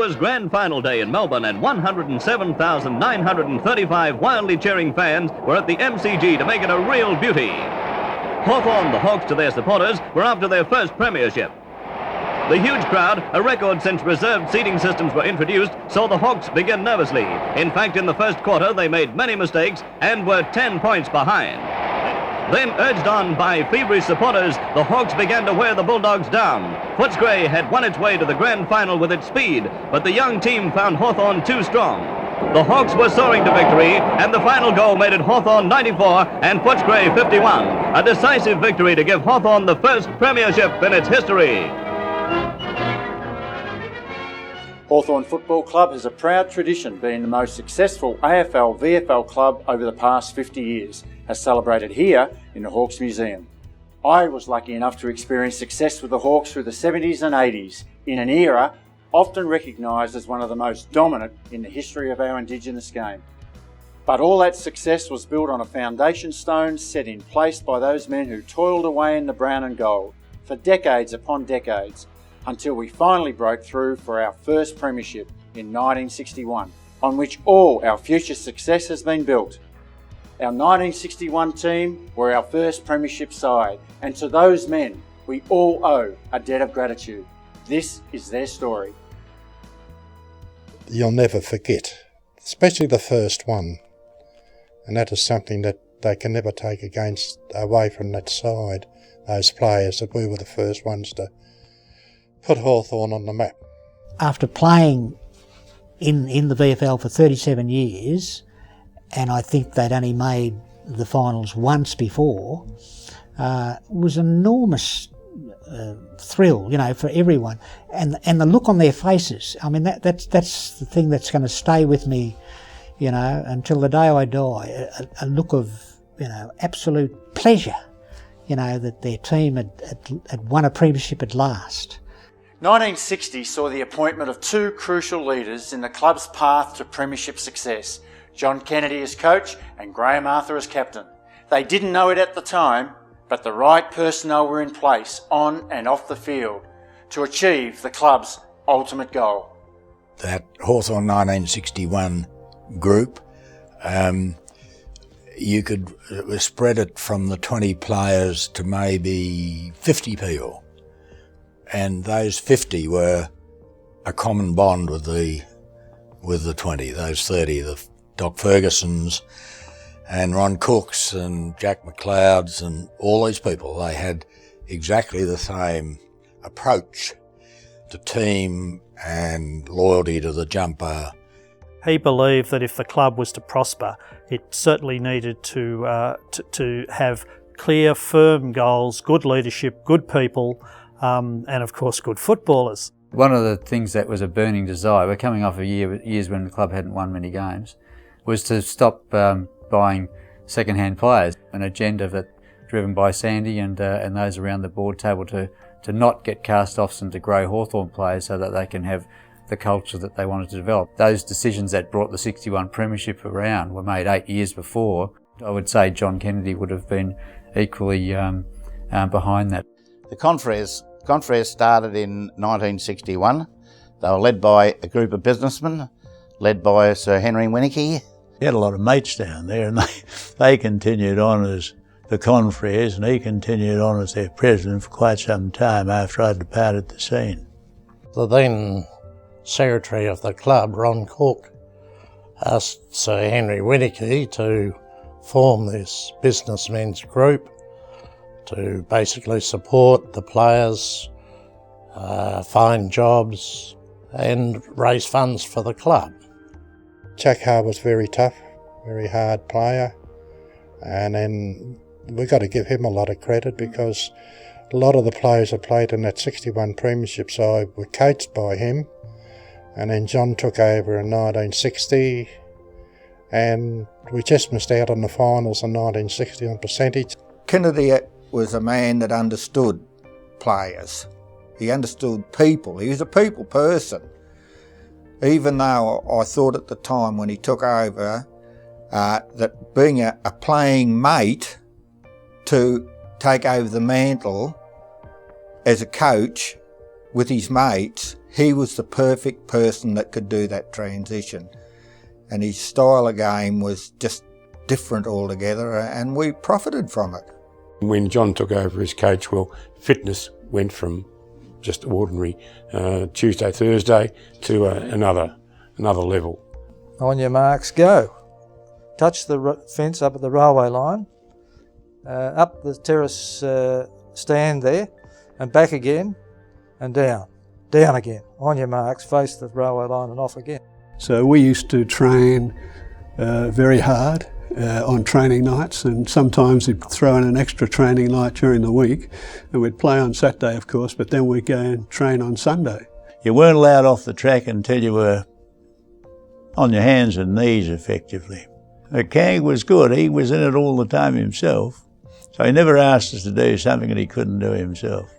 was grand final day in Melbourne, and 107,935 wildly cheering fans were at the MCG to make it a real beauty. Hawthorn, the Hawks, to their supporters, were after their first premiership. The huge crowd, a record since reserved seating systems were introduced, saw the Hawks begin nervously. In fact, in the first quarter, they made many mistakes and were 10 points behind. Then, urged on by feverish supporters, the Hawks began to wear the Bulldogs down. Footscray had won its way to the grand final with its speed, but the young team found Hawthorn too strong. The Hawks were soaring to victory, and the final goal made it Hawthorn 94 and Footscray 51. A decisive victory to give Hawthorn the first premiership in its history. Hawthorn Football Club has a proud tradition, being the most successful AFL-VFL club over the past 50 years, as celebrated here in the Hawks Museum. I was lucky enough to experience success with the Hawks through the 70s and 80s, in an era often recognised as one of the most dominant in the history of our Indigenous game. But all that success was built on a foundation stone set in place by those men who toiled away in the brown and gold for decades upon decades, until we finally broke through for our first premiership in 1961, on which all our future success has been built. Our 1961 team were our first premiership side, and to those men we all owe a debt of gratitude. This is their story. You'll never forget, especially the first one, and that is something that they can never take away from that side, those players, that we were the first ones to put Hawthorn on the map. After playing in the VFL for 37 years, and I think they'd only made the finals once before, it was an enormous thrill, for everyone, and the look on their faces. I mean, that's the thing that's going to stay with me, until the day I die. A look of absolute pleasure, that their team had won a premiership at last. 1960 saw the appointment of two crucial leaders in the club's path to premiership success, John Kennedy as coach and Graham Arthur as captain. They didn't know it at the time, but the right personnel were in place on and off the field to achieve the club's ultimate goal. That Hawthorn 1961 group, you could spread it from the 20 players to maybe 50 people. And those 50 were a common bond with the 20, those 30, the Doc Fergusons and Ron Cooks and Jack McLeods and all these people. They had exactly the same approach to team and loyalty to the jumper. He believed that if the club was to prosper, it certainly needed to have clear, firm goals, good leadership, good people, and of course good footballers. One of the things that was a burning desire, we're coming off years when the club hadn't won many games, was to stop buying second-hand players. An agenda that driven by Sandy and those around the board table to not get cast-offs and to grow Hawthorn players so that they can have the culture that they wanted to develop. Those decisions that brought the 61 premiership around were made 8 years before. I would say John Kennedy would have been equally behind that. The Confreres started in 1961. They were led by a group of businessmen, led by Sir Henry Winnicky. He had a lot of mates down there, and they continued on as the Confreres, and he continued on as their president for quite some time after I departed the scene. The then secretary of the club, Ron Cook, asked Sir Henry Winnicky to form this businessmen's group to basically support the players, find jobs and raise funds for the club. Jack Hart was very tough, very hard player, and then we got to give him a lot of credit because a lot of the players that played in that 61 premiership side were coached by him, and then John took over in 1960 and we just missed out on the finals in 1960 on percentage. Kennedy was a man that understood players. He understood people. He was a people person. Even though I thought at the time when he took over that being a playing mate to take over the mantle as a coach with his mates, He was the perfect person that could do that transition. And his style of game was just different altogether, and we profited from it. When John took over as coach, well, fitness went from just ordinary Tuesday, Thursday to another level. On your marks, go. Touch the fence up at the railway line, up the terrace stand there, and back again, and down. Down again. On your marks, face the railway line and off again. So we used to train very hard on training nights, and sometimes we'd throw in an extra training night during the week, and we'd play on Saturday, of course, but then we'd go and train on Sunday. You weren't allowed off the track until you were on your hands and knees, effectively. Kang was good. He was in it all the time himself, so he never asked us to do something that he couldn't do himself.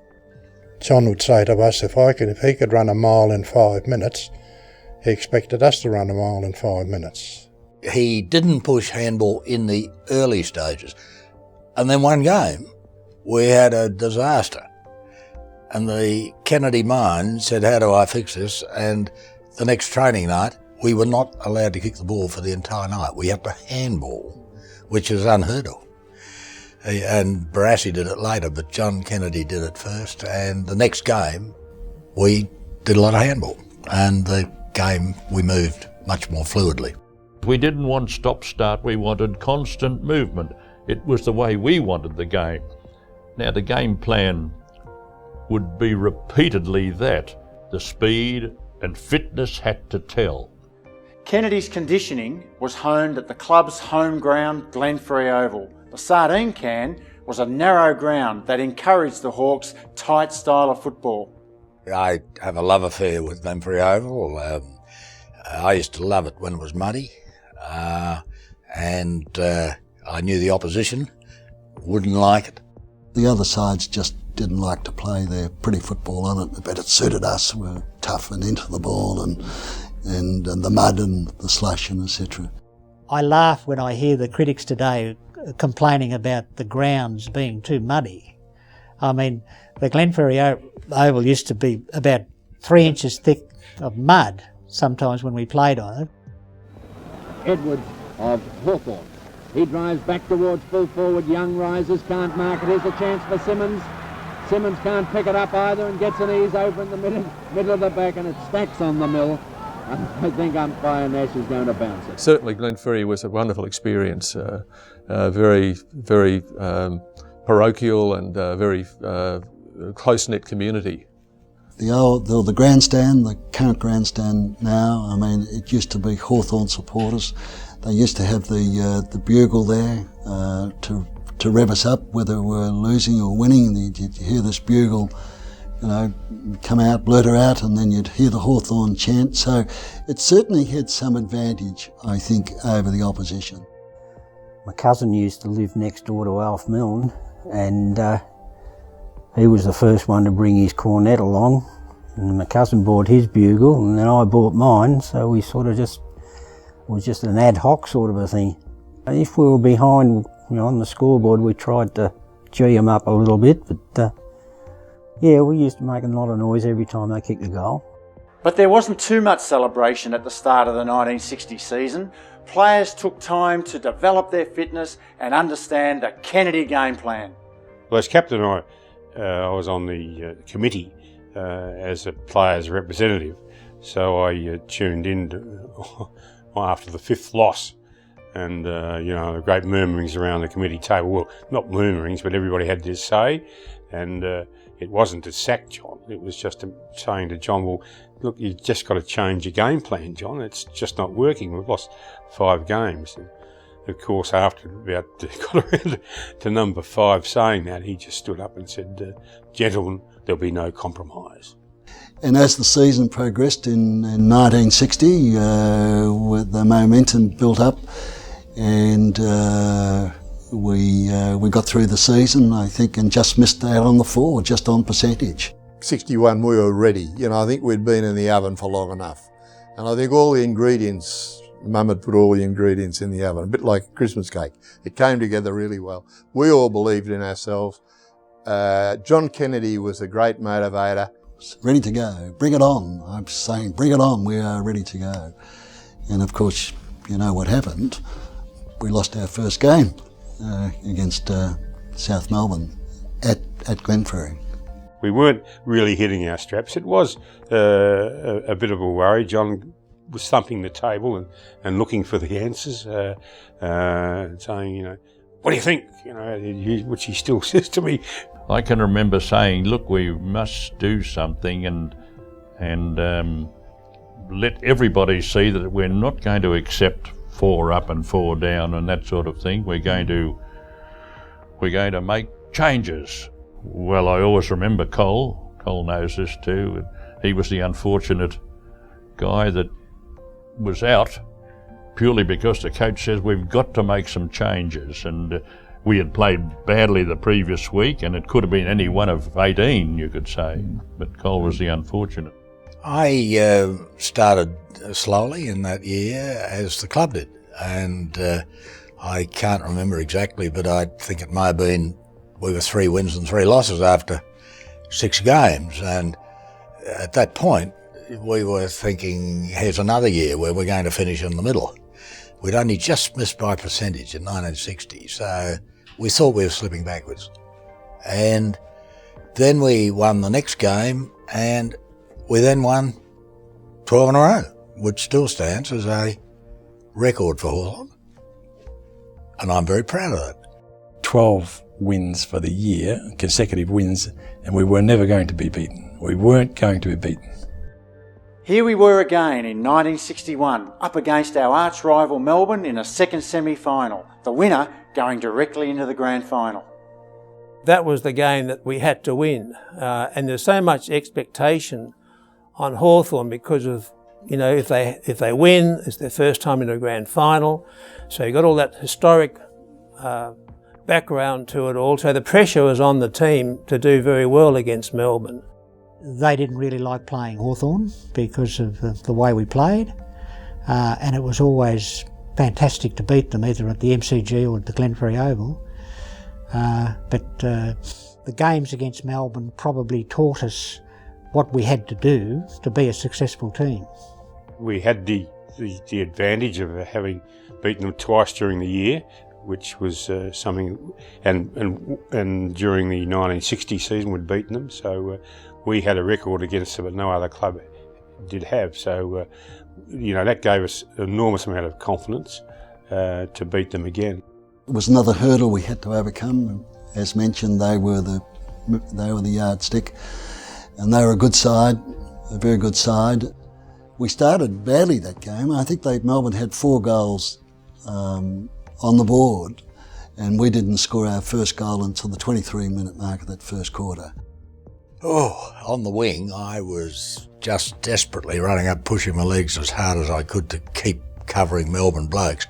John would say to us, if he could run a mile in 5 minutes, he expected us to run a mile in 5 minutes. He didn't push handball in the early stages. And then one game, we had a disaster. And the Kennedy mind said, how do I fix this? And the next training night, we were not allowed to kick the ball for the entire night. We had to handball, which is unheard of. And Barassi did it later, but John Kennedy did it first. And the next game, we did a lot of handball. And the game, we moved much more fluidly. We didn't want stop-start, we wanted constant movement. It was the way we wanted the game. Now the game plan would be repeatedly that. The speed and fitness had to tell. Kennedy's conditioning was honed at the club's home ground, Glenferrie Oval. The sardine can was a narrow ground that encouraged the Hawks' tight style of football. I have a love affair with Glenferrie Oval. I used to love it when it was muddy. And I knew the opposition wouldn't like it. The other sides just didn't like to play their pretty football on it, but it suited us. We were tough and into the ball and the mud and the slush and etc. I laugh when I hear the critics today complaining about the grounds being too muddy. I mean, the Glenferrie Oval used to be about 3 inches thick of mud sometimes when we played on it. Edwards of Hawthorn. He drives back towards full forward. Young rises, can't mark it. Here's a chance for Simmons. Simmons can't pick it up either and gets an ease over in the middle of the back, and it stacks on the mill. I think umpire Nash is going to bounce it. Certainly Glenferrie was a wonderful experience. Very, very parochial and very close-knit community. The grandstand, the current grandstand now, I mean, it used to be Hawthorn supporters. They used to have the bugle there to rev us up, whether we're losing or winning. You'd hear this bugle, come out, blurt her out, and then you'd hear the Hawthorn chant. So it certainly had some advantage, I think, over the opposition. My cousin used to live next door to Alf Milne, and he was the first one to bring his cornet along, and my cousin bought his bugle, and then I bought mine, so we sort of it was just an ad hoc sort of a thing. If we were behind on the scoreboard, we tried to G them up a little bit, but yeah, we used to make a lot of noise every time they kicked a goal. But there wasn't too much celebration at the start of the 1960 season. Players took time to develop their fitness and understand the Kennedy game plan. Well, as captain, I was on the committee as a player's representative, so I tuned in after the 5th loss, and the great murmurings around the committee table. Well, not murmurings, but everybody had their say, and it wasn't to sack John. It was just saying to John, well, look, you've just got to change your game plan, John. It's just not working. We've lost 5 games. And of course, after about got around to number 5 saying that, he just stood up and said, gentlemen, there'll be no compromise. And as the season progressed in 1960, the momentum built up, and we got through the season, I think, and just missed out on the 4, just on percentage. 61, we were ready. I think we'd been in the oven for long enough. And I think all the ingredients, Mum had put all the ingredients in the oven, a bit like a Christmas cake. It came together really well. We all believed in ourselves. John Kennedy was a great motivator. ready to go. Bring it on. I'm saying, bring it on. We are ready to go. And of course, you know what happened. We lost our first game against South Melbourne at Glenferrie. We weren't really hitting our straps. It was a bit of a worry. John was thumping the table and looking for the answers, saying, you know, what do you think? You know, which he still says to me. I can remember saying, look, we must do something and let everybody see that we're not going to accept 4 up and 4 down and that sort of thing. We're going to make changes. Well, I always remember Cole. Cole knows this too. He was the unfortunate guy that was out purely because the coach says we've got to make some changes, and we had played badly the previous week and it could have been any one of 18, you could say, but Cole was the unfortunate. I started slowly in that year as the club did, and I can't remember exactly, but I think it may have been we were 3 wins and 3 losses after 6 games, and at that point we were thinking, here's another year where we're going to finish in the middle. We'd only just missed by percentage in 1960, so we thought we were slipping backwards. And then we won the next game, and we then won 12 in a row, which still stands as a record for Hawthorn, and I'm very proud of that. 12 wins for the year, consecutive wins, and we were never going to be beaten. We weren't going to be beaten. Here we were again in 1961, up against our arch rival Melbourne in a second semi-final, the winner going directly into the grand final. That was the game that we had to win, and there's so much expectation on Hawthorn because of, you know, if they win, it's their first time in a grand final, so you got all that historic background to it all, so the pressure was on the team to do very well against Melbourne. They didn't really like playing Hawthorn because of the way we played, and it was always fantastic to beat them either at the MCG or at the Glenferrie Oval. But the games against Melbourne probably taught us what we had to do to be a successful team. We had the advantage of having beaten them twice during the year, which was something, and during the 1960 season we'd beaten them, so we had a record against them that no other club did have. So, you know, that gave us an enormous amount of confidence to beat them again. It was another hurdle we had to overcome. As mentioned, they were the yardstick, and they were a good side, a very good side. We started badly that game. I think Melbourne had 4 goals on the board, and we didn't score our first goal until the 23-minute mark of that first quarter. Oh, on the wing, I was just desperately running up, pushing my legs as hard as I could to keep covering Melbourne blokes,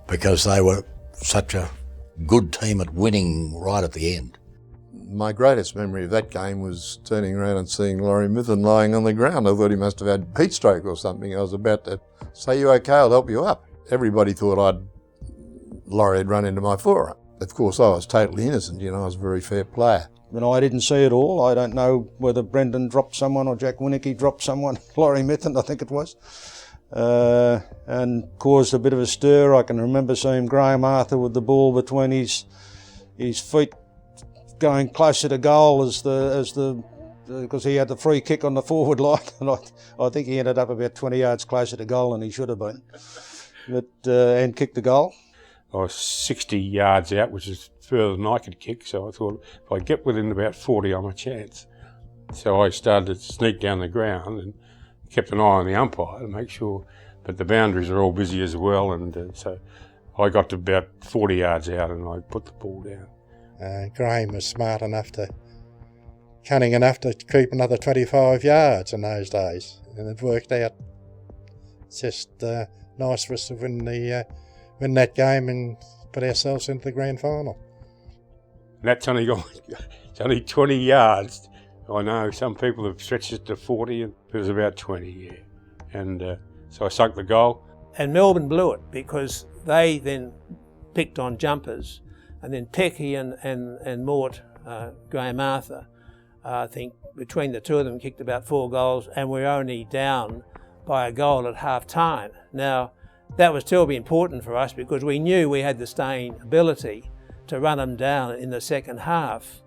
because they were such a good team at winning right at the end. My greatest memory of that game was turning around and seeing Laurie Mithun lying on the ground. I thought he must have had heat stroke or something. I was about to say, "You okay? I'll help you up." Everybody thought Laurie had run into my forearm. Of course, I was totally innocent. You know, I was a very fair player. And I didn't see it all. I don't know whether Brendan dropped someone or Jack Winicky dropped someone. Laurie Mithun, I think it was. And caused a bit of a stir. I can remember seeing Graham Arthur with the ball between his feet, going closer to goal because he had the free kick on the forward line, and I think he ended up about 20 yards closer to goal than he should have been, and kicked the goal. I was 60 yards out, which is further than I could kick, so I thought if I get within about 40, I'm a chance. So I started to sneak down the ground and kept an eye on the umpire to make sure, but the boundaries are all busy as well, and so I got to about 40 yards out and I put the ball down. Graham was cunning enough to keep another 25 yards in those days, and it worked out. It's just nice for us to win that game and put ourselves into the grand final. And that's it's only 20 yards. I know some people have stretched it to 40, and it was about 20, yeah. And so I sunk the goal. And Melbourne blew it because they then picked on jumpers, and then Pecky and Mort, Graham Arthur, I think between the two of them kicked about 4 goals, and we're only down by a goal at half time. Now, that would still be important for us because we knew we had the staying ability to run them down in the second half.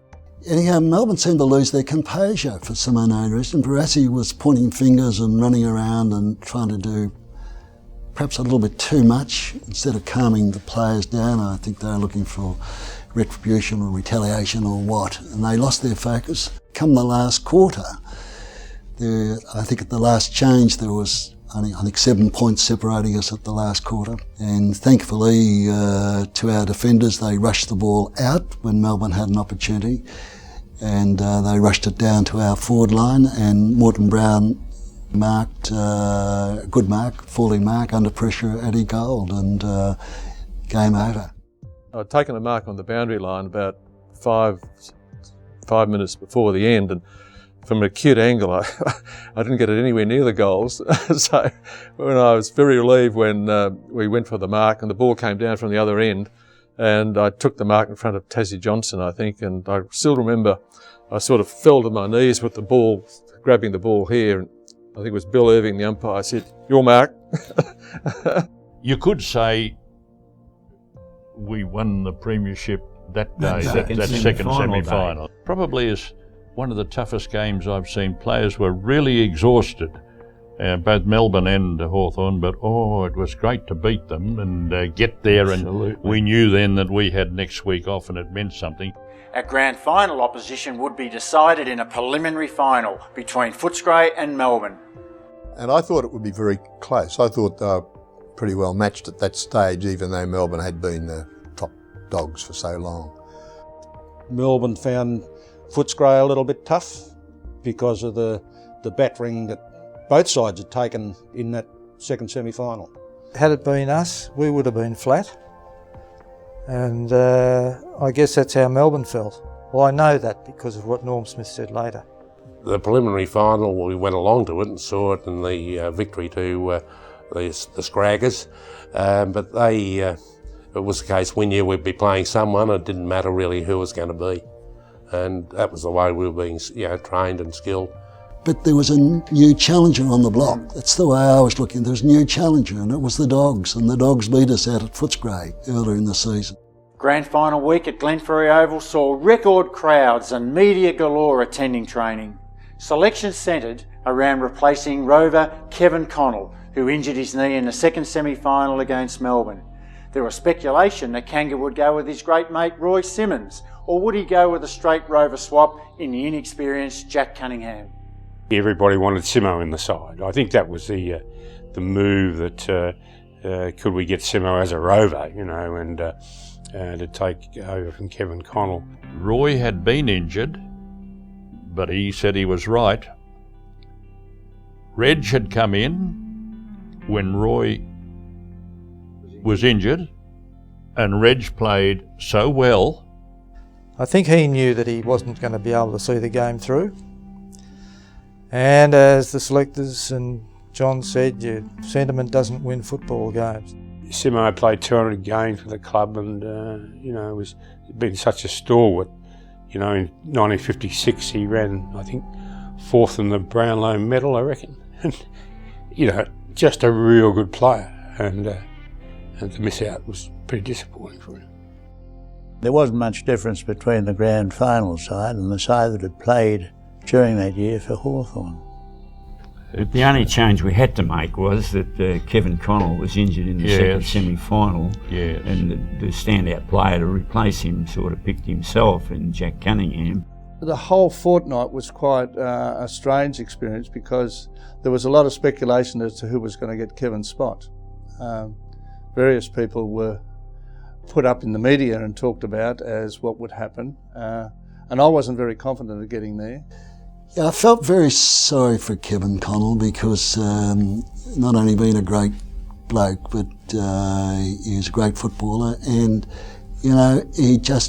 Anyhow, Melbourne seemed to lose their composure for some unknown reason. Barassi was pointing fingers and running around and trying to do perhaps a little bit too much instead of calming the players down. I think they were looking for retribution or retaliation or what, and they lost their focus. Come the last quarter, I think at the last change there was only, I think, 7 points separating us at the last quarter, and thankfully to our defenders, they rushed the ball out when Melbourne had an opportunity, and they rushed it down to our forward line, and Morton Brown marked a good mark, falling mark under pressure at Eddie Gold, and game over. I'd taken a mark on the boundary line about five minutes before the end, and from an acute angle, I didn't get it anywhere near the goals. So when I was very relieved when we went for the mark and the ball came down from the other end, and I took the mark in front of Tassie Johnson, I think, and I still remember I sort of fell to my knees with the ball, grabbing the ball here, and I think it was Bill Irving, the umpire, said, "Your mark." You could say we won the premiership that day, that second semi-final. Probably is one of the toughest games I've seen. Players were really exhausted, both Melbourne and Hawthorn, but it was great to beat them and get there. Absolutely. And we knew then that we had next week off and it meant something. Our grand final opposition would be decided in a preliminary final between Footscray and Melbourne. And I thought it would be very close. I thought they were pretty well matched at that stage, even though Melbourne had been the top dogs for so long. Melbourne found Footscray a little bit tough because of the battering that both sides had taken in that second semi-final. Had it been us, we would have been flat. And I guess that's how Melbourne felt. Well, I know that because of what Norm Smith said later. The preliminary final, we went along to it and saw it in the victory to the Scraggers, but it was the case we knew we'd be playing someone. It didn't matter really who it was going to be, and that was the way we were being, trained and skilled. But there was a new challenger on the block. That's the way I was looking. There was a new challenger, and it was the Dogs, and the Dogs beat us out at Footscray earlier in the season. Grand final week at Glenferrie Oval saw record crowds and media galore attending training. Selection centred around replacing rover Kevin Connell, who injured his knee in the second semi-final against Melbourne. There was speculation that Kanga would go with his great mate Roy Simmons, or would he go with a straight rover swap in the inexperienced Jack Cunningham? Everybody wanted Simo in the side. I think that was the move that could we get Simo as a rover, and to take over from Kevin Connell. Roy had been injured, but he said he was right. Reg had come in when Roy was injured, and Reg played so well. I think he knew that he wasn't going to be able to see the game through. And as the selectors and John said, sentiment doesn't win football games. Simo played 200 games for the club and, was been such a stalwart. In 1956 he ran, I think, 4th in the Brownlow medal, I reckon. Just a real good player, and to miss out was pretty disappointing for him. There wasn't much difference between the grand final side and the side that had played during that year for Hawthorn. The only change we had to make was that Kevin Connell was injured in the second semi-final, and the standout player to replace him sort of picked himself in Jack Cunningham. The whole fortnight was quite a strange experience because there was a lot of speculation as to who was going to get Kevin's spot. Various people were put up in the media and talked about as what would happen, and I wasn't very confident of getting there. Yeah, I felt very sorry for Kevin Connell because not only being a great bloke, but he was a great footballer, and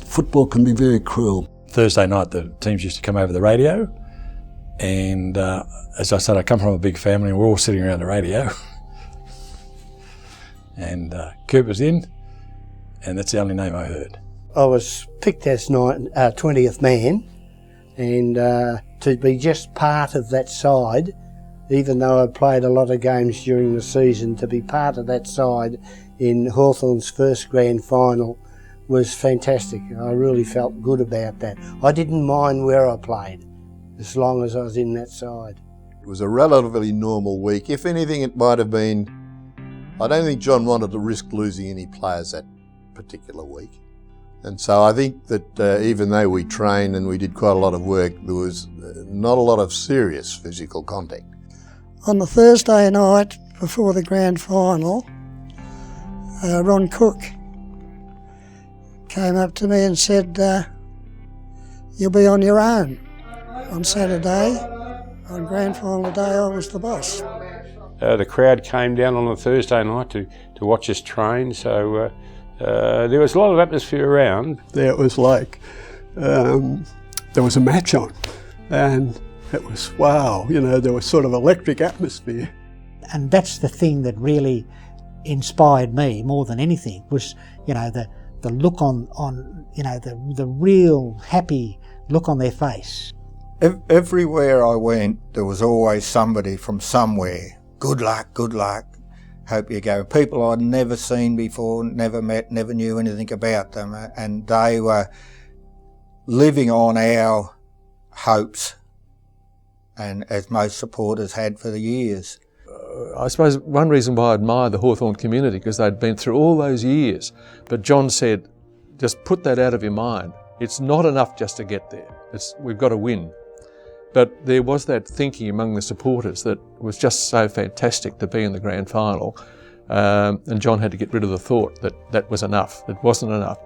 football can be very cruel. Thursday night the teams used to come over the radio, and as I said, I come from a big family and we're all sitting around the radio. And Cooper's in, and that's the only name I heard. I was picked as 20th man and to be just part of that side, even though I played a lot of games during the season, to be part of that side in Hawthorn's first grand final was fantastic. I really felt good about that. I didn't mind where I played, as long as I was in that side. It was a relatively normal week. If anything, it might have been, I don't think John wanted to risk losing any players that particular week. And so I think that even though we trained and we did quite a lot of work, there was not a lot of serious physical contact. On the Thursday night before the grand final, Ron Cook came up to me and said, "You'll be on your own on Saturday. On grand final day, I was the boss." The crowd came down on a Thursday night to watch us train, so there was a lot of atmosphere around. There it was like there was a match on, and it was wow, you know, there was sort of electric atmosphere. And that's the thing that really inspired me more than anything was, you know, the look on you know, the real happy look on their face. Everywhere I went, there was always somebody from somewhere. Good luck, hope you go. People I'd never seen before, never met, never knew anything about them, and they were living on our hopes, and as most supporters had for the years. I suppose one reason why I admire the Hawthorn community, because they'd been through all those years. But John said, just put that out of your mind. It's not enough just to get there. We've got to win. But there was that thinking among the supporters that was just so fantastic to be in the grand final. And John had to get rid of the thought that that was enough. It wasn't enough.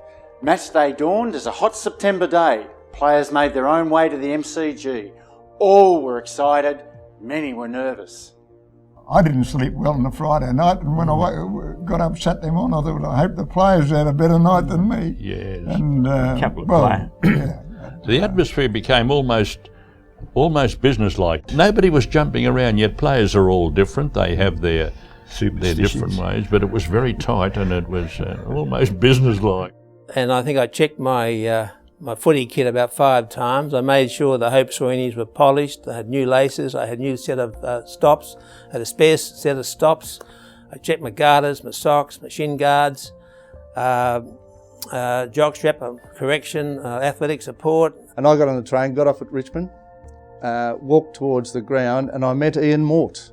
Match day dawned as a hot September day. Players made their own way to the MCG. All were excited, many were nervous. I didn't sleep well on the Friday night, and when I got up Saturday morning, I thought, I hope the players had a better night than me. Yes, and couple of players. Yeah. The atmosphere became almost businesslike. Nobody was jumping around, yet players are all different. They have their different ways, but it was very tight and it was almost businesslike. And I think I checked my footy kit about 5 times. I made sure the Hope Sweeneys were polished. I had new laces. I had a new set of stops. I had a spare set of stops. I checked my garters, my socks, my shin guards, jockstrap, correction, athletic support. And I got on the train, got off at Richmond, walked towards the ground, and I met Ian Mort,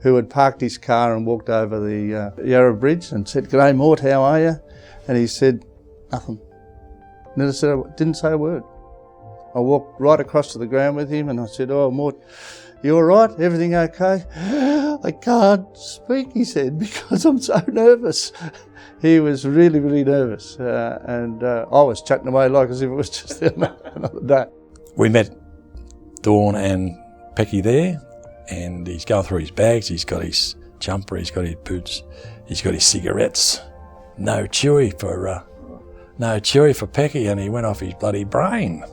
who had parked his car and walked over the Yarra Bridge and said, "G'day Mort, how are you?" And he said, "Nothing." Didn't say a word. I walked right across to the ground with him and I said, "Oh, Mort, you all right? Everything okay?" "I can't speak," he said, "because I'm so nervous." He was really, really nervous. And I was chatting away like as if it was just another day. We met Dawn and Pecky there, and he's going through his bags. He's got his jumper, he's got his boots, he's got his cigarettes. No chewy for Pecky, and he went off his bloody brain.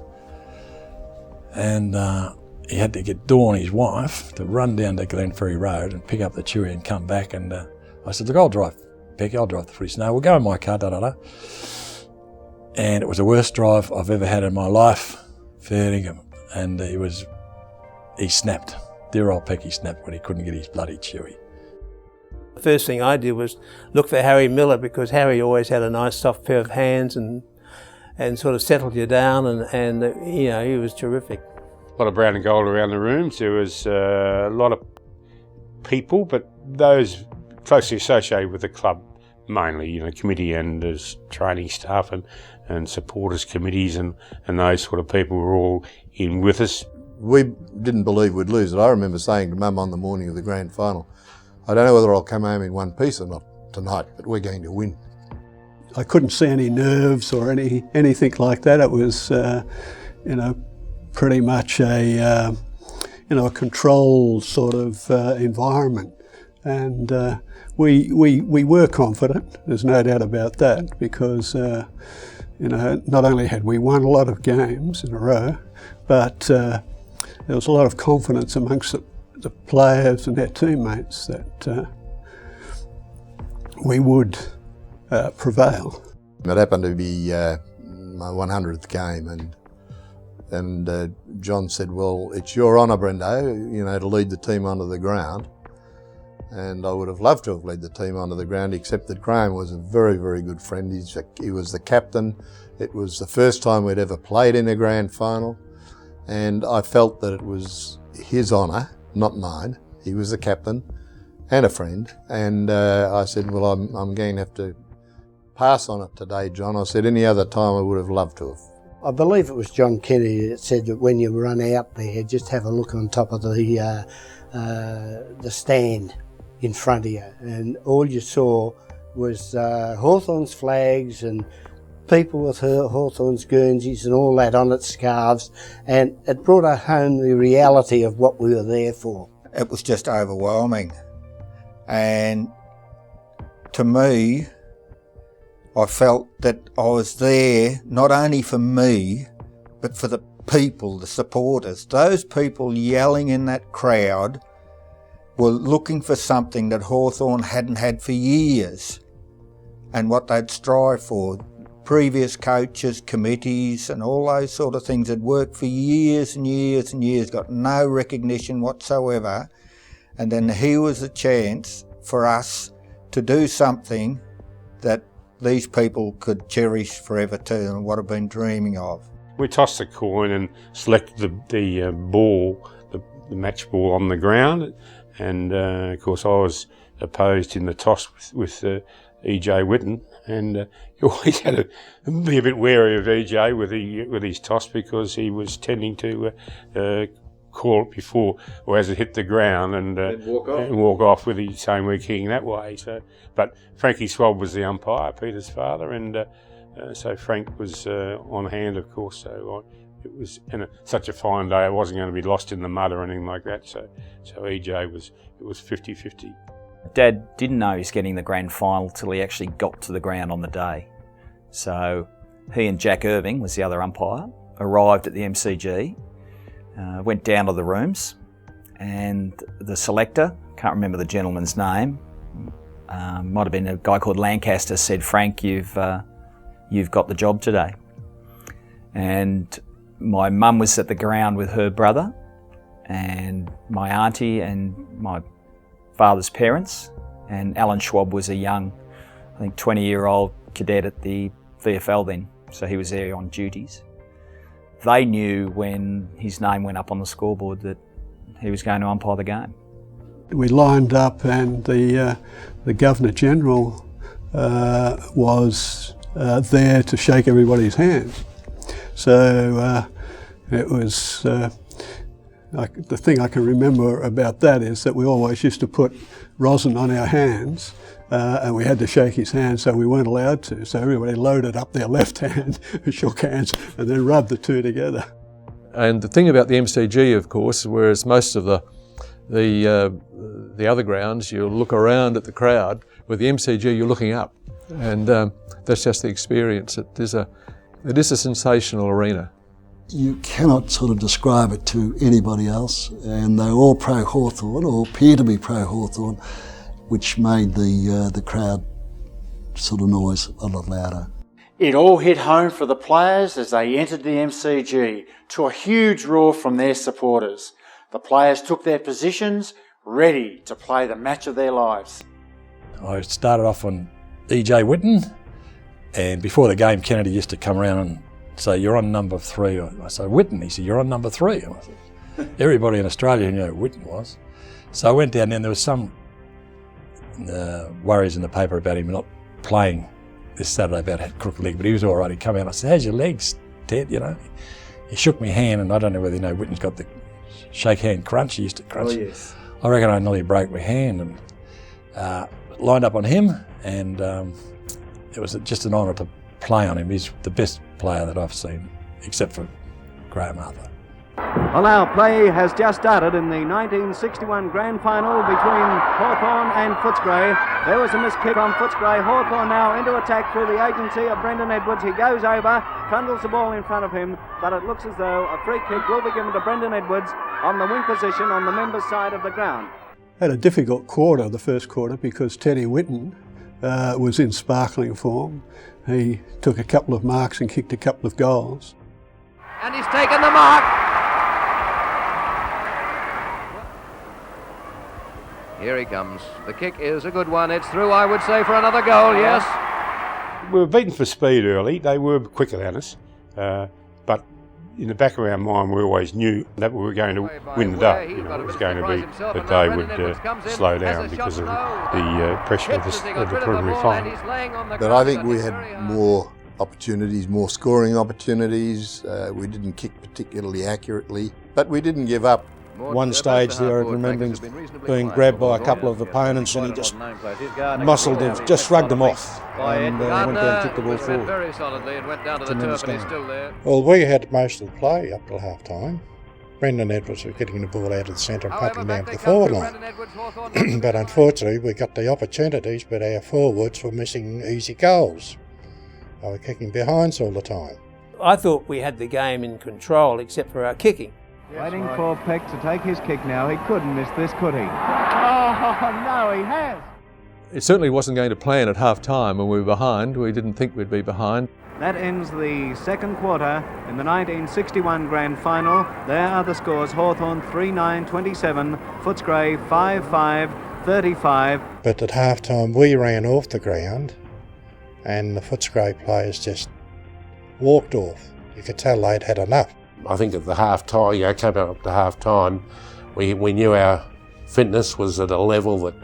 And he had to get Dawn, his wife, to run down to Glenferrie Road and pick up the chewy and come back. And I said, "Look, I'll drive, Pecky, I'll drive the footy." "No, we'll go in my car, da-da-da." And it was the worst drive I've ever had in my life, fair dinkum. And he snapped. Dear old Pecky snapped when he couldn't get his bloody chewy. The first thing I did was look for Harry Miller, because Harry always had a nice soft pair of hands and sort of settled you down, and you know, he was terrific. A lot of brown and gold around the rooms. There was a lot of people, but those closely associated with the club mainly, you know, committee and as training staff and supporters committees and those sort of people were all in with us. We didn't believe we'd lose it. I remember saying to Mum on the morning of the grand final, "I don't know whether I'll come home in one piece or not tonight, but we're going to win." I couldn't see any nerves or anything like that. It was, you know, pretty much a controlled sort of environment, and we were confident. There's no doubt about that, because you know, not only had we won a lot of games in a row, but there was a lot of confidence amongst the players and their teammates that we would prevail. It happened to be my 100th game, and And John said, well, it's your honour, Brendo, you know, to lead the team onto the ground. And I would have loved to have led the team onto the ground, except that Graham was a very, very good friend. He was the captain. It was the first time we'd ever played in a grand final. And I felt that it was his honour, not mine. He was the captain and a friend. And I said, well, I'm going to have to pass on it today, John. I said, any other time I would have loved to have. I believe it was John Kennedy that said that when you run out there, just have a look on top of the stand in front of you, and all you saw was Hawthorn's flags and people with Hawthorn's Guernseys and all that on its scarves, and it brought home the reality of what we were there for. It was just overwhelming, and to me, I felt that I was there not only for me, but for the people, the supporters. Those people yelling in that crowd were looking for something that Hawthorn hadn't had for years, and what they'd strive for. Previous coaches, committees and all those sort of things had worked for years and years and years, got no recognition whatsoever, and then here was a chance for us to do something that these people could cherish forever too, and what I've been dreaming of. We tossed the coin and selected the ball, the match ball on the ground, and of course I was opposed in the toss with E.J. Whitten, and you always had to be a bit wary of E.J. with his toss, because he was tending to call it before or as it hit the ground and walk off with his saying we're kicking that way. So, but Frankie Swab was the umpire, Peter's father, and so Frank was on hand, of course. So it was such a fine day. It wasn't going to be lost in the mud or anything like that. So EJ it was 50-50. Dad didn't know he was getting the grand final till he actually got to the ground on the day. So he and Jack Irving, was the other umpire, arrived at the MCG. Went down to the rooms, and the selector, can't remember the gentleman's name, might have been a guy called Lancaster, said, "Frank, you've got the job today." And my mum was at the ground with her brother, and my auntie and my father's parents, and Alan Schwab was a young, I think 20-year-old cadet at the VFL then, so he was there on duties. They knew when his name went up on the scoreboard that he was going to umpire the game. We lined up, and the Governor-General was there to shake everybody's hand. So it was, the thing I can remember about that is that we always used to put rosin on our hands, and we had to shake his hand, so we weren't allowed to. So everybody loaded up their left hand, shook hands, and then rubbed the two together. And the thing about the MCG, of course, whereas most of the other grounds, you look around at the crowd, with the MCG you're looking up, and that's just the experience. It is a sensational arena. You cannot sort of describe it to anybody else, and they're all pro-Hawthorn, or appear to be pro-Hawthorn, which made the crowd sort of noise a lot louder. It all hit home for the players as they entered the MCG, to a huge roar from their supporters. The players took their positions, ready to play the match of their lives. I started off on E.J. Whitten, and before the game Kennedy used to come around and say, "You're on number 3. I said, "Whitten." He said, "You're on number 3. And I said, everybody in Australia knew who Whitten was. So I went down there, and there was some worries in the paper about him not playing this Saturday about crooked leg, but he was all right. He come out and I said, "How's your legs, Ted?" You know, he shook my hand, and I don't know whether you know Whitten's got the shake hand crunch. He used to crunch. Oh, yes. I reckon I nearly broke my hand, and lined up on him, and it was just an honour to play on him. He's the best player that I've seen, except for Graham Arthur. Well, now play has just started in the 1961 grand final between Hawthorn and Footscray. There was a missed kick on Footscray. Hawthorn now into attack through the agency of Brendan Edwards. He goes over, trundles the ball in front of him, but it looks as though a free kick will be given to Brendan Edwards on the wing position on the members' side of the ground. Had a difficult quarter, the first quarter, because Teddy Whitten was in sparkling form. He took a couple of marks and kicked a couple of goals. And he's taken the mark. Here he comes. The kick is a good one. It's through, I would say, for another goal, yes. We were beaten for speed early. They were quicker than us. But in the back of our mind, we always knew that we were going to win the day. You know, it was going to be that they would slow down because of the pressure of the preliminary final. But I think we had more opportunities, more scoring opportunities. We didn't kick particularly accurately, but we didn't give up. One stage there, I remember him being grabbed by a couple of opponents and he just muscled them, just shrugged them off and went down and kicked the ball forward. Very solidly and went down to the turf and he's still there. Well, we had most of the play up till half time. Brendan Edwards was getting the ball out of the centre and pumping down to the forward line. But unfortunately, we got the opportunities, but our forwards were missing easy goals. They were kicking behinds all the time. I thought we had the game in control except for our kicking. Waiting for Peck to take his kick now. He couldn't miss this, could he? Oh, no, he has. It certainly wasn't going to plan at half time when we were behind. We didn't think we'd be behind. That ends the second quarter in the 1961 Grand Final. There are the scores. Hawthorn 3-9-27, Footscray 5-5-35. But at half time, we ran off the ground and the Footscray players just walked off. You could tell they'd had enough. I think at the half time, came up to half time, we knew our fitness was at a level that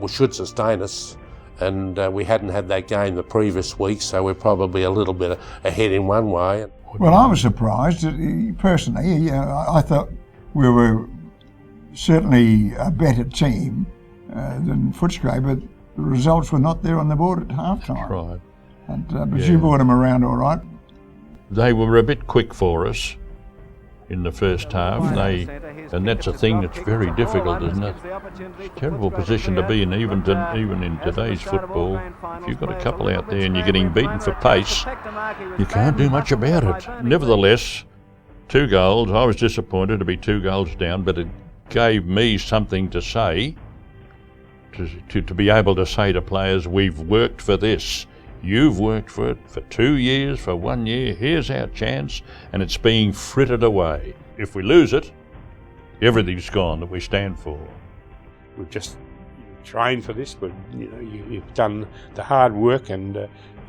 should sustain us, and we hadn't had that game the previous week, so we're probably a little bit ahead in one way. Well, I was surprised, personally. I thought we were certainly a better team than Footscray, but the results were not there on the board at half time. Right. But you brought them around all right. They were a bit quick for us in the first half, and that's a thing that's very difficult, isn't it? It's a terrible position to be in, even in today's football. If you've got a couple out there and you're getting beaten for pace, you can't do much about it. Nevertheless, 2 goals. I was disappointed to be 2 goals down, but it gave me something to say, to be able to say to players, we've worked for this. You've worked for it for 2 years, for 1 year. Here's our chance, and it's being frittered away. If we lose it, everything's gone that we stand for. We've just trained for this, but you've done the hard work, and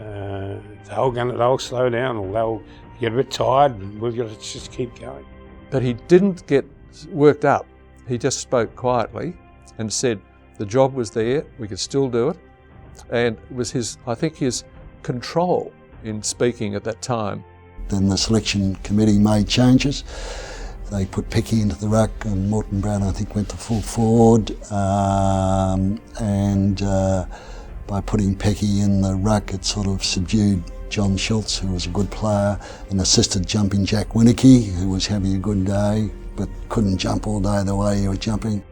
they'll slow down, or they'll get a bit tired, and we've got to just keep going. But he didn't get worked up. He just spoke quietly and said the job was there, we could still do it. And it was his control in speaking at that time. Then the selection committee made changes. They put Pecky into the ruck and Morton Brown, I think, went to full forward. By putting Pecky in the ruck, it sort of subdued John Schultz, who was a good player, and assisted jumping Jack Winicky, who was having a good day, but couldn't jump all day the way he was jumping.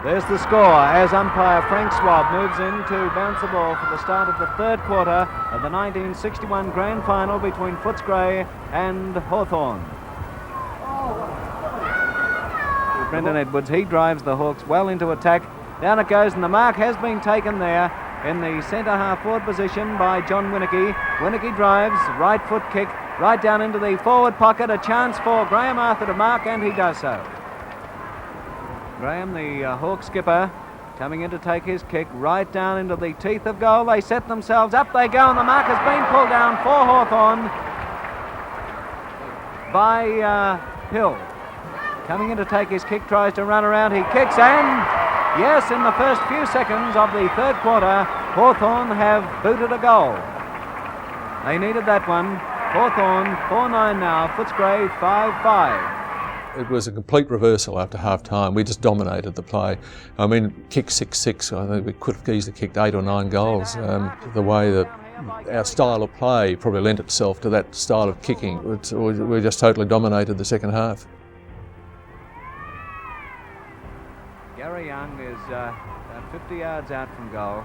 There's the score as umpire Frank Swab moves in to bounce the ball for the start of the third quarter of the 1961 Grand Final between Footscray and Hawthorn. Brendan Edwards, he drives the Hawks well into attack. Down it goes, and the mark has been taken there in the centre half forward position by John Winicky. Winicky drives, right foot kick, right down into the forward pocket. A chance for Graham Arthur to mark, and he does so. Graham, the Hawk skipper, coming in to take his kick right down into the teeth of goal. They set themselves up, they go, and the mark has been pulled down for Hawthorn by Hill. Coming in to take his kick, tries to run around, he kicks, and yes, in the first few seconds of the third quarter, Hawthorn have booted a goal. They needed that one. Hawthorn 4-9 now, Footscray 5-5. It was a complete reversal after half time. We just dominated the play. I mean, kick 6-6, I think we could have easily kicked 8 or 9 goals. The way that our style of play probably lent itself to that style of kicking. We just totally dominated the second half. Gary Young is about 50 yards out from goal.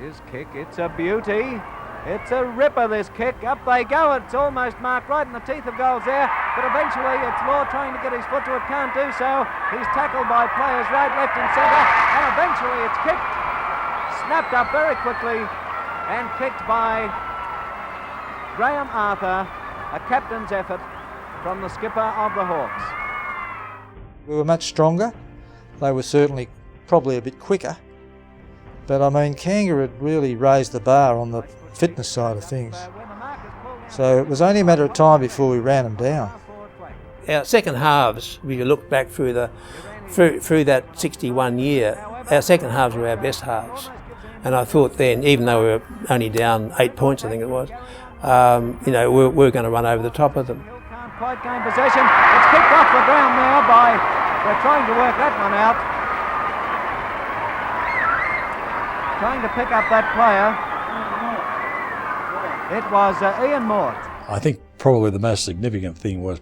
His kick, it's a beauty. It's a ripper, this kick. Up they go. It's almost marked right in the teeth of goals there. But eventually it's Law trying to get his foot to it. Can't do so. He's tackled by players right, left and centre. And eventually it's kicked. Snapped up very quickly. And kicked by Graham Arthur, a captain's effort from the skipper of the Hawks. We were much stronger. They were certainly probably a bit quicker. But I mean, Kanga had really raised the bar on the fitness side of things. So it was only a matter of time before we ran them down. Our second halves, if you look back through that 61 year, our second halves were our best halves. And I thought then, even though we were only down 8 points, I think it was, you know, we're going to run over the top of them. Quite gain possession. It's kicked off the ground there by, they're trying to work that one out. Trying to pick up that player. It was Ian Mort. I think probably the most significant thing was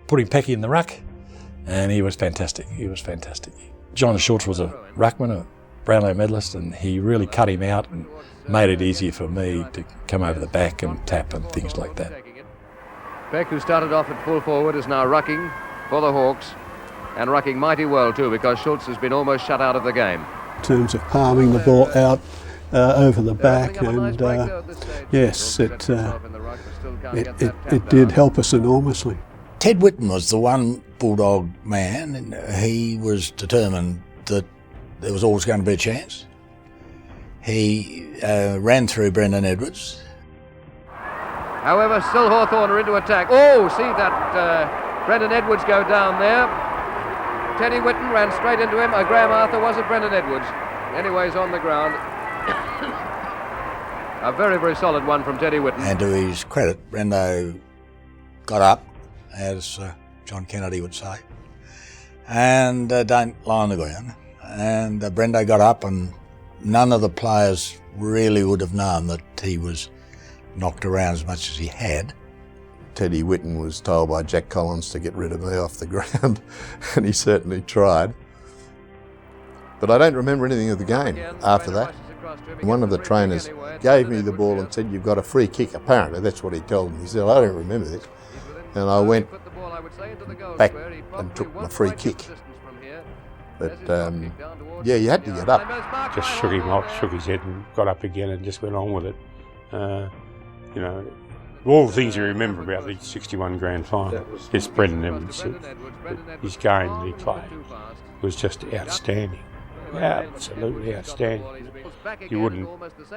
putting Pecky in the ruck, and he was fantastic. He was fantastic. John Schultz was a ruckman, a Brownlow medalist, and he really cut him out and made it easier for me to come over the back and tap and things like that. Peck, who started off at full forward, is now rucking for the Hawks, and rucking mighty well too, because Schultz has been almost shut out of the game. In terms of palming the ball out over the back, and yes, it did help us enormously. Ted Whitten was the one Bulldog man, and he was determined that there was always going to be a chance. He ran through Brendan Edwards. However, still Hawthorn are into attack. Oh, see that Brendan Edwards go down there. Teddy Whitten ran straight into him. Graham Arthur wasn't Brendan Edwards. Anyways, on the ground. A very, very solid one from Teddy Whitten. And to his credit, Brendo got up, as John Kennedy would say, and don't lie on the ground. And Brendo got up, and none of the players really would have known that he was knocked around as much as he had. Teddy Whitten was told by Jack Collins to get rid of me off the ground, and he certainly tried. But I don't remember anything of the game after that. One of the trainers gave me the ball and said, "You've got a free kick." Apparently, that's what he told me. He said, "I don't remember this." And I went back and took my free kick. But yeah, you had to get up. Just shook him off, shook his head and got up again and just went on with it. You know, all the things you remember about the 61 grand final, it's Brendan Edwards. His game that he played was just outstanding. Absolutely outstanding. You wouldn't,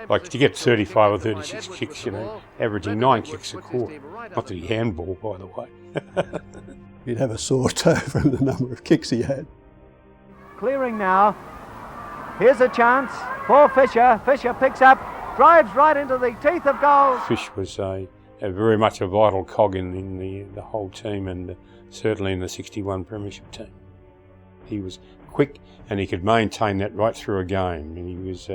like, to get 35 or 36 kicks, you know, averaging 9 kicks a quarter. Not that he handball, by the way. He'd have a sore toe from the number of kicks he had. Clearing now. Here's a chance for Fisher. Fisher picks up, drives right into the teeth of goal. Fish was a very much a vital cog in the whole team, and certainly in the 61 premiership team. He was quick, and he could maintain that right through a game, and he was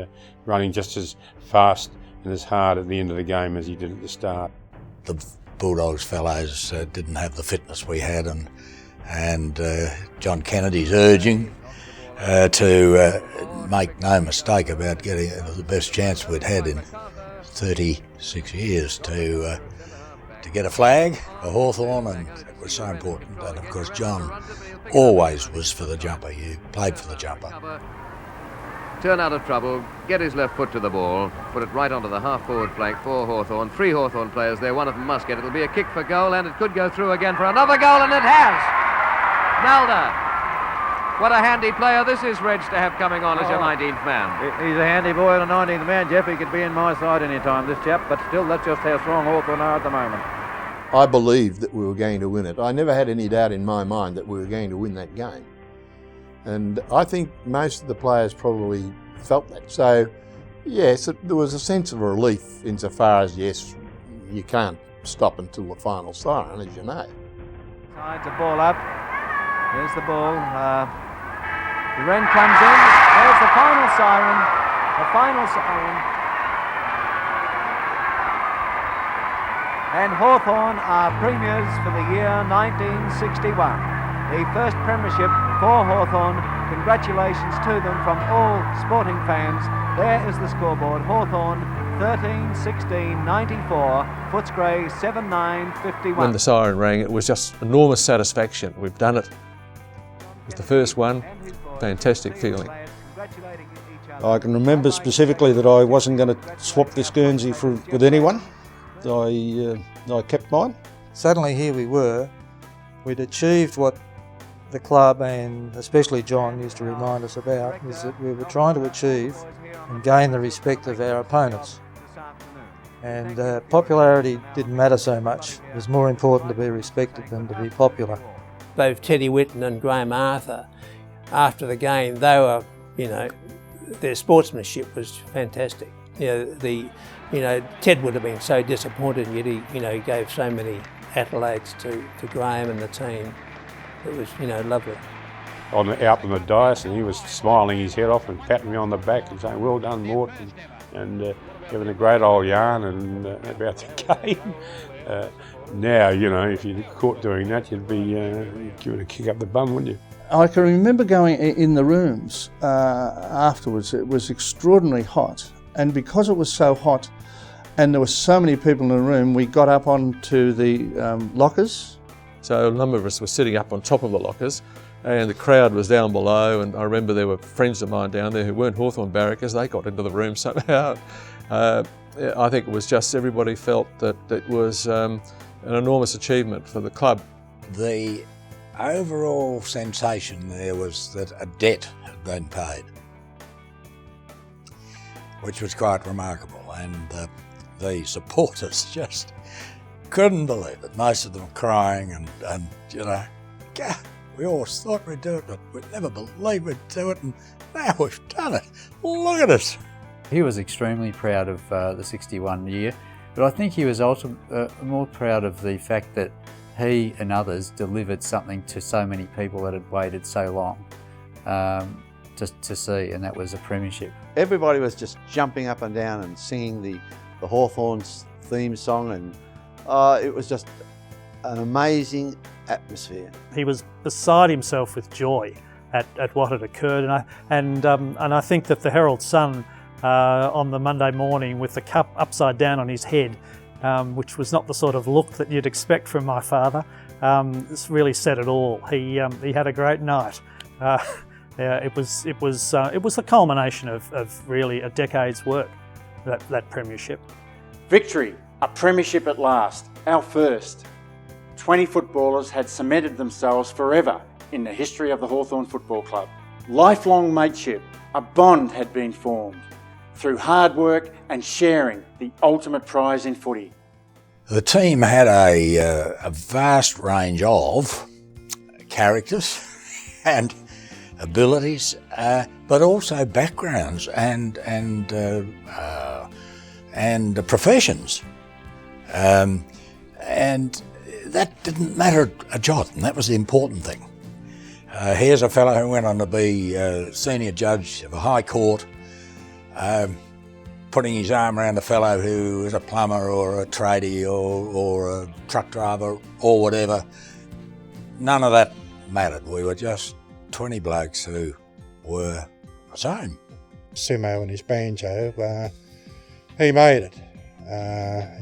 running just as fast and as hard at the end of the game as he did at the start. The Bulldogs fellows didn't have the fitness we had, and John Kennedy's urging to make no mistake about getting the best chance we'd had in 36 years to get a flag for Hawthorn, and it was so important. And of course, John always was for the jumper. He played for the jumper. Turn out of trouble, get his left foot to the ball, put it right onto the half-forward flank for Hawthorn. 3 Hawthorn players there, one of them must get it. It'll be a kick for goal, and it could go through again for another goal, and it has! Nalda. What a handy player this is, Reg, to have coming on as your 19th man. He's a handy boy and a 19th man, Jeff. He could be in my side any time, this chap, but still, that's just how strong Hawthorn are at the moment. I believed that we were going to win it. I never had any doubt in my mind that we were going to win that game. And I think most of the players probably felt that. So, yes, there was a sense of relief insofar as, yes, you can't stop until the final siren, as you know. Sides the ball up. Here's the ball. The Wren comes in. There's the final siren. The final siren. And Hawthorn are premiers for the year 1961. The first premiership for Hawthorn. Congratulations to them from all sporting fans. There is the scoreboard. Hawthorn 13-16-94, Footscray 7-9-51. When the siren rang, it was just enormous satisfaction. We've done it. It was the first one. Fantastic feeling. I can remember specifically that I wasn't going to swap this Guernsey with anyone. I kept mine. Suddenly here we were, we'd achieved what the club and especially John used to remind us about, is that we were trying to achieve and gain the respect of our opponents. And popularity didn't matter so much. It was more important to be respected than to be popular. Both Teddy Whitten and Graham Arthur, after the game, they were, their sportsmanship was fantastic. Ted would have been so disappointed, yet he gave so many accolades to Graham and the team. It was, lovely. Out on the dais, and he was smiling his head off and patting me on the back and saying, "Well done, Mort," and having a great old yarn and about the game. Now, if you caught doing that, you'd be given a kick up the bum, wouldn't you? I can remember going in the rooms afterwards. It was extraordinarily hot, and because it was so hot and there were so many people in the room, we got up onto the lockers. So a number of us were sitting up on top of the lockers and the crowd was down below, and I remember there were friends of mine down there who weren't Hawthorn barrackers. They got into the room somehow. I think it was just everybody felt that it was an enormous achievement for the club. The overall sensation there was that a debt had been paid, which was quite remarkable, and the supporters just couldn't believe it. Most of them crying and we always thought we'd do it, but we'd never believe we'd do it, and now we've done it. Look at us. He was extremely proud of the 61 year, but I think he was also more proud of the fact that he and others delivered something to so many people that had waited so long to see, and that was a premiership. Everybody was just jumping up and down and singing the Hawthorns theme song, and it was just an amazing atmosphere. He was beside himself with joy at what had occurred, and I think that the Herald Sun on the Monday morning with the cup upside down on his head, which was not the sort of look that you'd expect from my father, this really said it all. He had a great night. It was the culmination of really a decade's work, that premiership. Victory, a premiership at last, our first. 20 footballers had cemented themselves forever in the history of the Hawthorn Football Club. Lifelong mateship, a bond had been formed through hard work and sharing the ultimate prize in footy. The team had a vast range of characters and abilities, but also backgrounds and professions, and that didn't matter a jot, and that was the important thing. Here's a fellow who went on to be senior judge of a high court, putting his arm around a fellow who is a plumber or a tradie or a truck driver or whatever. None of that mattered. We were just 20 blokes who were the same. Simo and his banjo, he made it.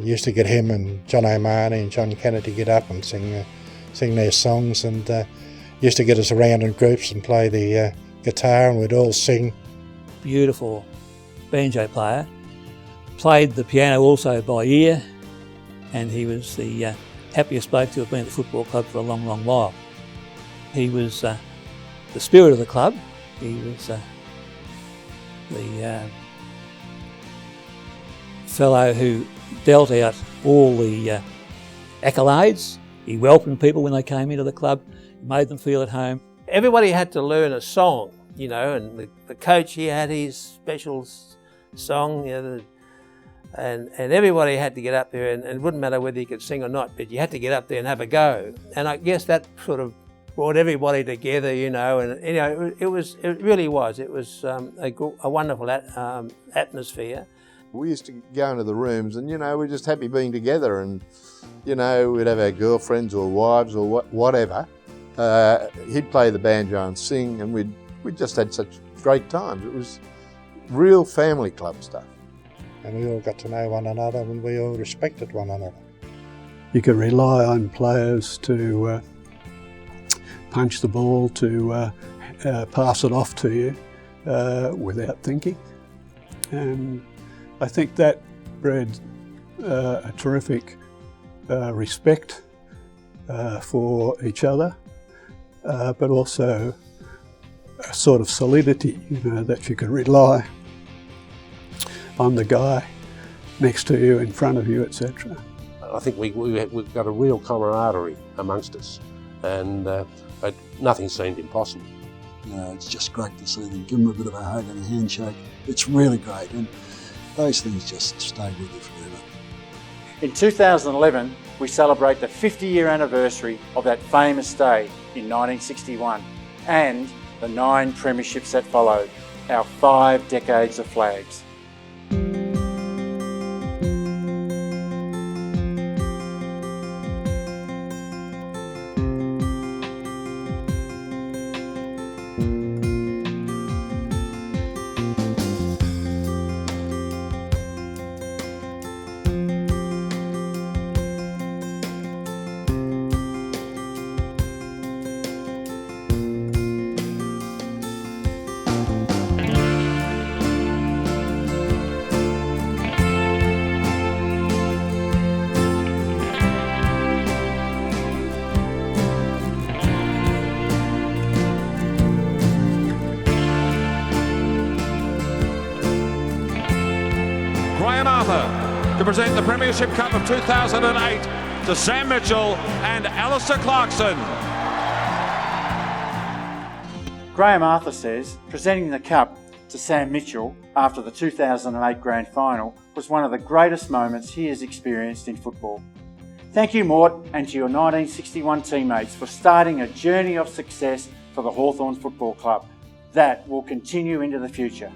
Used to get him and John O'Mahony and John Kennedy get up and sing their songs, and used to get us around in groups and play the guitar, and we'd all sing. Beautiful banjo player. Played the piano also by ear, and he was the happiest bloke to have been at the football club for a long, long while. He was the spirit of the club. He was the fellow who dealt out all the accolades. He welcomed people when they came into the club, made them feel at home. Everybody had to learn a song, and the coach, he had his special song, and everybody had to get up there, and it wouldn't matter whether you could sing or not, but you had to get up there and have a go. And I guess that sort of brought everybody together, and it really was. It was a wonderful atmosphere. We used to go into the rooms and, we're just happy being together, and, we'd have our girlfriends or wives or whatever. He'd play the banjo and sing, and we just had such great times. It was real family club stuff. And we all got to know one another, and we all respected one another. You could rely on players to punch the ball, to pass it off to you without thinking. And I think that bred a terrific respect for each other, but also a sort of solidity, that you could rely on the guy next to you, in front of you, etc. I think we've got a real camaraderie amongst us, and nothing seemed impossible. It's just great to see them. Give them a bit of a hug and a handshake. It's really great, and those things just stay with you forever. In 2011, we celebrate the 50-year anniversary of that famous day in 1961 and the 9 premierships that followed, our 5 decades of flags. To present the Premiership Cup of 2008 to Sam Mitchell and Alistair Clarkson. Graham Arthur says presenting the Cup to Sam Mitchell after the 2008 Grand Final was one of the greatest moments he has experienced in football. Thank you, Mort, and to your 1961 teammates for starting a journey of success for the Hawthorn Football Club that will continue into the future.